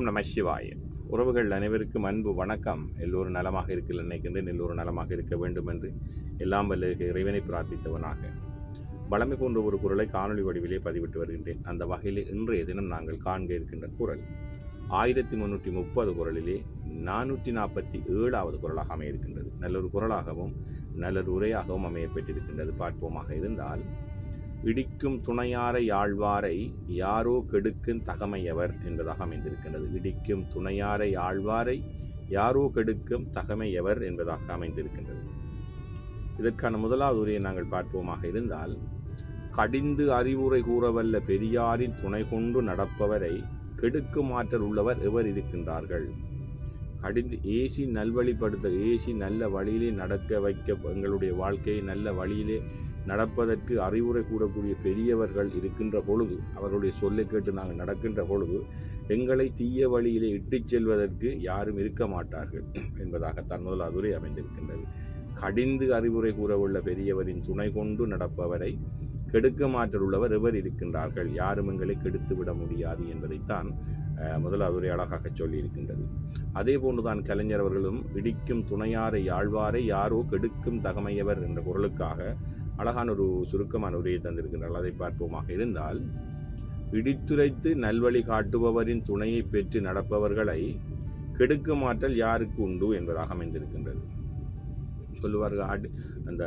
ஓம் நம சிவாய. உறவுகள் அனைவருக்கும் அன்பு வணக்கம். எல்லோரும் நலமாக இருக்க நினைக்கின்றேன். எல்லோரும் நலமாக இருக்க வேண்டும் என்று எல்லாம் வல்ல இறைவனை பிரார்த்தித்தவனாக வளமை போன்ற ஒரு குரலை காணொலி வடிவிலே பதிவிட்டு வருகின்றேன். அந்த வகையில் இன்றைய தினம் நாங்கள் காண்க இருக்கின்ற குரல் 1330 குரலிலே 447வது குரலாக அமைய இருக்கின்றது. நல்லொரு குரலாகவும் நல்லொரு உரையாகவும் அமைய பெற்றிருக்கின்றது. பார்ப்போமாக இருந்தால், இடிக்கும் துணையாரை ஆழ்வாரை யாரோ கெடுக்கும் தகமையவர் என்பதாக அமைந்திருக்கின்றது. இடிக்கும் துணையாரை ஆழ்வாரை யாரோ கெடுக்கும் தகமையவர் என்பதாக அமைந்திருக்கின்றது. இதற்கான முதலாவது உரையை நாங்கள் பார்ப்போமாக இருந்தால், கடிந்து அறிவுரை கூறவல்ல பெரியாரின் துணை கொண்டு நடப்பவரை கெடுக்கும் ஆற்றல் உள்ளவர் எவர் இருக்கின்றார்கள். கடிந்து ஏசி நல்வழிப்படுத்த, ஏசி நல்ல வழியிலே நடக்க வைக்க, எங்களுடைய வாழ்க்கையை நல்ல வழியிலே நடப்பதற்கு அறிவுரை கூறக்கூடிய பெரியவர்கள் இருக்கின்ற பொழுது, அவர்களுடைய சொல்லை கேட்டு நாங்கள் நடக்கின்ற பொழுது எங்களை தீய வழியிலே இட்டுச் செல்வதற்கு யாரும் இருக்க மாட்டார்கள் என்பதாகத்தான் முதலாவது உரை அமைந்திருக்கின்றது. கடிந்து அறிவுரை கூறவுள்ள பெரியவரின் துணை கொண்டு நடப்பவரை கெடுக்க மாற்றல் உள்ளவர் எவர் இருக்கின்றார்கள், யாரும் எங்களை கெடுத்து விட முடியாது என்பதைத்தான் முதலாவது உரை அழகாக சொல்லியிருக்கின்றது. அதே போன்றுதான் கலைஞர் அவர்களும் இடிக்கும் துணையாரை ஆழ்வாரை யாரோ கெடுக்கும் தகமையவர் என்ற குரலுக்காக அழகான ஒரு சுருக்கமான உரையை தந்திருக்கின்றார்கள். அதை பார்ப்போமாக இருந்தால், இடித்துரைத்து நல்வழி காட்டுபவரின் துணையை பெற்று நடப்பவர்களை கெடுக்கும் ஆற்றல் யாருக்கு உண்டு என்பதாக அமைந்திருக்கின்றது. சொல்லுவார்கள், அந்த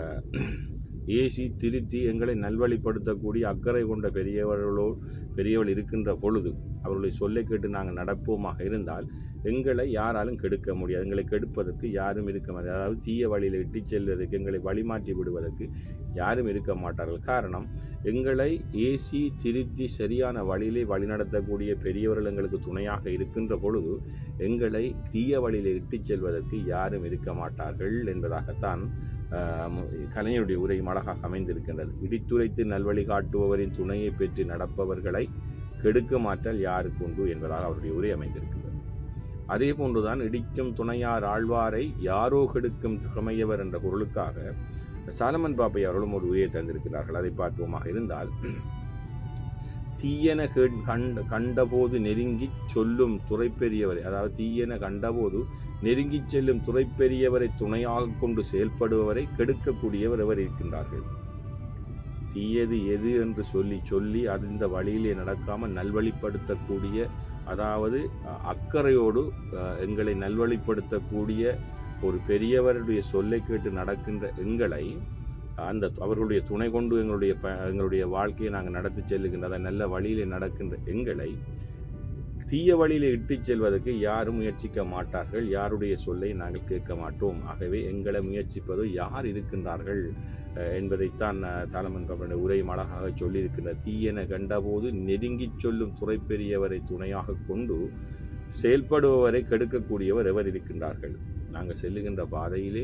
ஏசி திருத்தி எங்களை நல்வழிப்படுத்தக்கூடிய அக்கறை கொண்ட பெரியவள் இருக்கின்ற பொழுது அவர்களை சொல்லை கேட்டு நாங்கள் நடப்போமாக இருந்தால் எங்களை யாராலும் கெடுக்க முடியாது. எங்களை கெடுப்பதற்கு யாரும் இருக்க மாட்டார்கள். அதாவது தீய வழியில் இட்டு செல்வதற்கு, எங்களை வழிமாற்றி விடுவதற்கு யாரும் இருக்க மாட்டார்கள். காரணம், எங்களை ஏசி திருத்தி சரியான வழியிலே வழிநடத்தக்கூடிய பெரியவர்கள் எங்களுக்கு துணையாக இருக்கின்ற பொழுது எங்களை தீய வழியில் இட்டு செல்வதற்கு யாரும் இருக்க மாட்டார்கள் என்பதாகத்தான் கலைஞருடைய உரையும் அழகாக அமைந்திருக்கின்றது. இடித்துரைத்து நல்வழி காட்டுபவரின் துணையை பெற்று நடப்பவர்களை கெடுக்க மாற்றல் யாருக்கு உண்டு என்பதாக அவருடைய உரை அமைந்திருக்கின்றது. அதே போன்றுதான் இடிக்கும் துணையார் ஆழ்வாரை யாரோ கெடுக்கும் தகமையவர் என்ற பொருளுக்காக சாலமன் பாப்பை அவர்களும் ஒரு உரையை தந்திருக்கிறார்கள். அதை பார்ப்போமாக இருந்தால், தீயன கண்டபோது நெருங்கி சொல்லும் துறைப்பெரியவரை, அதாவது தீயன கண்டபோது நெருங்கி செல்லும் துறைப்பெரியவரை துணையாக கொண்டு செயல்படுபவரை கெடுக்கக்கூடியவர் எவர் இருக்கின்றார்கள். தீயது எது என்று சொல்லி அந்த வழியிலே நடக்காமல் நல்வழிப்படுத்தக்கூடிய, அதாவது அக்கறையோடு எங்களை நல்வழிப்படுத்தக்கூடிய ஒரு பெரியவருடைய சொல்லை கேட்டு நடக்கின்ற எங்களை, அந்த அவர்களுடைய துணை கொண்டு எங்களுடைய வாழ்க்கையை நாங்கள் நடத்தி செல்லுகின்ற, அதை நல்ல வழியிலே நடக்கின்ற எங்களை தீய வழியிலே இட்டுச் செல்வதற்கு யாரும் முயற்சிக்க மாட்டார்கள். யாருடைய சொல்லை நாங்கள் கேட்க மாட்டோம். ஆகவே எங்களை முயற்சிப்பது யார் இருக்கின்றார்கள் என்பதைத்தான் சாலமன் பாப்பனுடைய உரை அழகாக சொல்லியிருக்கின்ற. தீயென கண்டபோது நெருங்கி சொல்லும் துறைப்பெரியவரை துணையாக கொண்டு செயல்படுபவரை கெடுக்கக்கூடியவர் எவர் இருக்கின்றார்கள். நாங்கள் செல்லுகின்ற பாதையிலே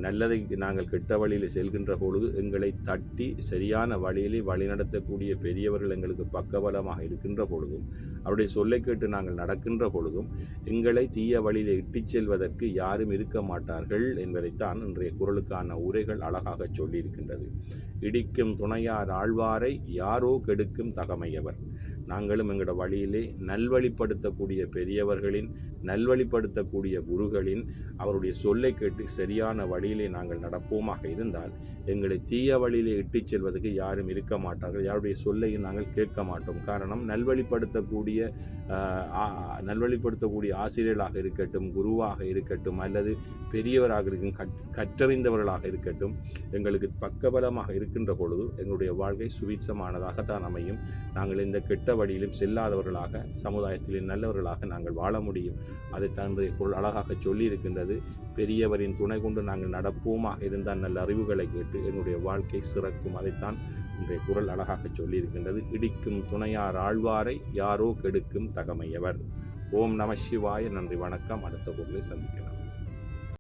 நல்லதை நாங்கள் கெட்ட வழியில் செல்கின்ற பொழுது எங்களை தட்டி சரியான வழியிலே வழிநடத்தக்கூடிய பெரியவர்கள் எங்களுக்கு பக்கபலமாக இருக்கின்ற பொழுதும், அவருடைய சொல்லை கேட்டு நாங்கள் நடக்கின்ற பொழுதும் எங்களை தீய வழியிலே இட்டுச் செல்வதற்கு யாரும் இருக்க மாட்டார்கள் என்பதைத்தான் இன்றைய குரலுக்கான உரைகள் அழகாக சொல்லியிருக்கின்றது. இடிக்கும் துணையார் ஆழ்வாரை யாரோ கெடுக்கும் தகமையவர். நாங்களும் எங்களோட வழியிலே நல்வழிப்படுத்தக்கூடிய பெரியவர்களின், நல்வழிப்படுத்தக்கூடிய குருகளின், அவருடைய சொல்லை கேட்டு சரியான வழியிலே நாங்கள் நடப்போமாக இருந்தால் எங்களை தீய வழியிலே இட்டுச் செல்வதற்கு யாரும் இருக்க மாட்டார்கள். யாருடைய சொல்லையும் நாங்கள் கேட்க மாட்டோம். காரணம், நல்வழிப்படுத்தக்கூடிய ஆசிரியர்களாக இருக்கட்டும், குருவாக இருக்கட்டும், அல்லது பெரியவராக இருக்கும், கற்றறிந்தவர்களாக இருக்கட்டும், எங்களுக்கு பக்கபலமாக இருக்கின்ற பொழுது எங்களுடைய வாழ்க்கை சுவீட்சமானதாகத்தான் அமையும். நாங்கள் இந்த கெட்ட வழியிலும் செல்லாதவர்களாக, சமுதாயத்திலே நல்லவர்களாக நாங்கள் வாழ முடியும். அதை தன்னுடைய குரல் அழகாக சொல்லியிருக்கின்றது. பெரியவரின் துணை கொண்டு நாங்கள் நடப்போமாக இருந்தால் நல்ல அறிவுகளை கேட்டு எங்களுடைய வாழ்க்கை சிறக்கும். அதைத்தான் இன்றைய குரல் அழகாக சொல்லியிருக்கின்றது. இடிக்கும் துணையார் ஆழ்வாரை யாரோ கெடுக்கும் தகமையவர். ஓம் நம சிவாய. நன்றி, வணக்கம். அடுத்த குரலை சந்திக்கலாம்.